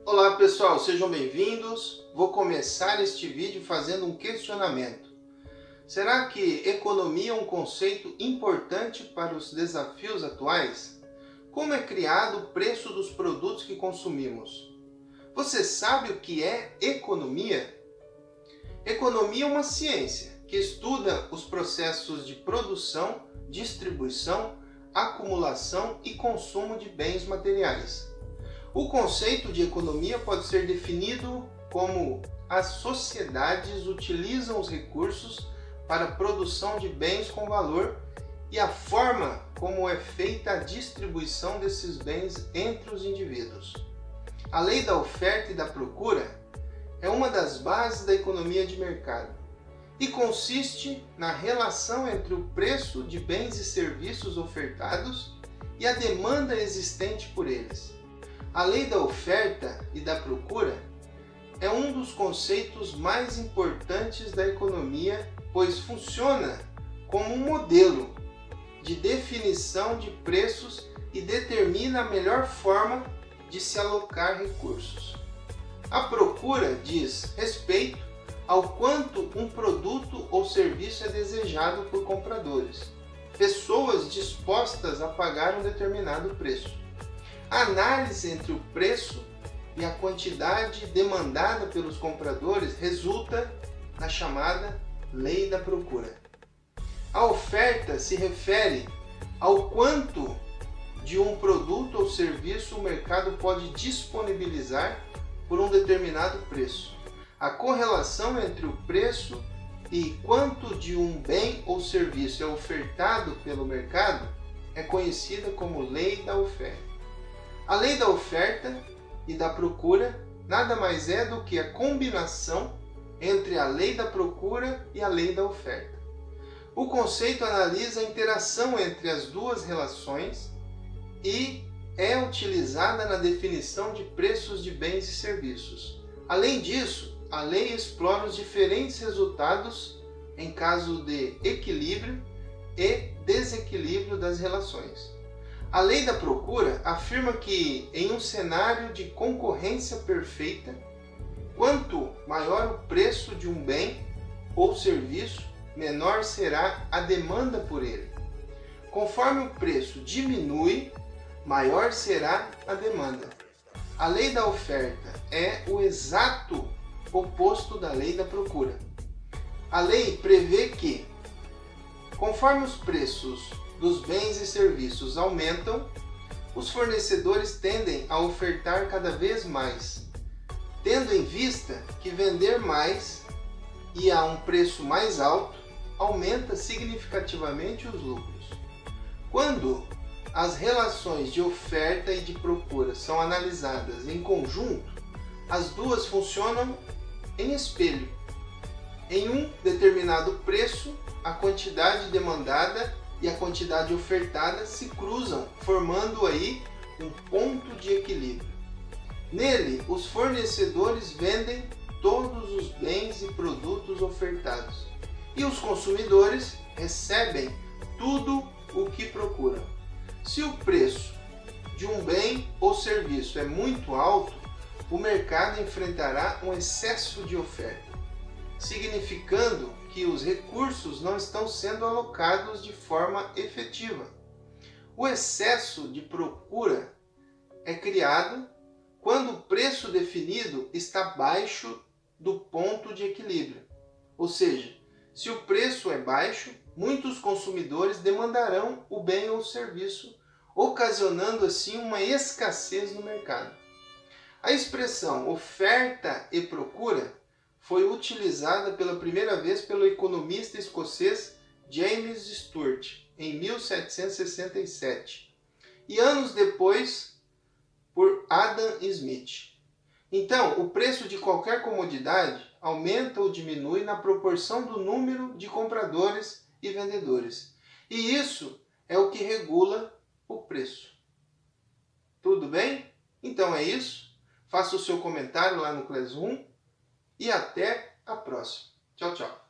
Olá pessoal, sejam bem-vindos. Vou começar este vídeo fazendo um questionamento. Será que economia é um conceito importante para os desafios atuais? Como é criado o preço dos produtos que consumimos? Você sabe o que é economia? Economia é uma ciência que estuda os processos de produção, distribuição, acumulação e consumo de bens materiais. O conceito de economia pode ser definido como as sociedades utilizam os recursos para a produção de bens com valor e a forma como é feita a distribuição desses bens entre os indivíduos. A lei da oferta e da procura é uma das bases da economia de mercado e consiste na relação entre o preço de bens e serviços ofertados e a demanda existente por eles. A lei da oferta e da procura é um dos conceitos mais importantes da economia, pois funciona como um modelo de definição de preços e determina a melhor forma de se alocar recursos. A procura diz respeito ao quanto um produto ou serviço é desejado por compradores, pessoas dispostas a pagar um determinado preço. A análise entre o preço e a quantidade demandada pelos compradores resulta na chamada lei da procura. A oferta se refere ao quanto de um produto ou serviço o mercado pode disponibilizar por um determinado preço. A correlação entre o preço e quanto de um bem ou serviço é ofertado pelo mercado é conhecida como lei da oferta. A lei da oferta e da procura nada mais é do que a combinação entre a lei da procura e a lei da oferta. O conceito analisa a interação entre as duas relações e é utilizada na definição de preços de bens e serviços. Além disso, a lei explora os diferentes resultados em caso de equilíbrio e desequilíbrio das relações. A lei da procura afirma que, em um cenário de concorrência perfeita, quanto maior o preço de um bem ou serviço, menor será a demanda por ele. Conforme o preço diminui, maior será a demanda. A lei da oferta é o exato oposto da lei da procura. A lei prevê que, conforme os preços dos bens e serviços aumentam, os fornecedores tendem a ofertar cada vez mais, tendo em vista que vender mais e a um preço mais alto aumenta significativamente os lucros. Quando as relações de oferta e de procura são analisadas em conjunto, as duas funcionam em espelho. Em um determinado preço, a quantidade demandada e a quantidade ofertada se cruzam, formando aí um ponto de equilíbrio. Nele, os fornecedores vendem todos os bens e produtos ofertados, e os consumidores recebem tudo o que procuram. Se o preço de um bem ou serviço é muito alto, o mercado enfrentará um excesso de oferta, significando que os recursos não estão sendo alocados de forma efetiva. O excesso de procura é criado quando o preço definido está abaixo do ponto de equilíbrio. Ou seja, se o preço é baixo, muitos consumidores demandarão o bem ou serviço, ocasionando assim uma escassez no mercado. A expressão oferta e procura foi utilizada pela primeira vez pelo economista escocês James Stewart em 1767 e anos depois por Adam Smith. Então, o preço de qualquer comodidade aumenta ou diminui na proporção do número de compradores e vendedores. E isso é o que regula o preço. Tudo bem? Então é isso. Faça o seu comentário lá no Classroom. E até a próxima. Tchau, tchau.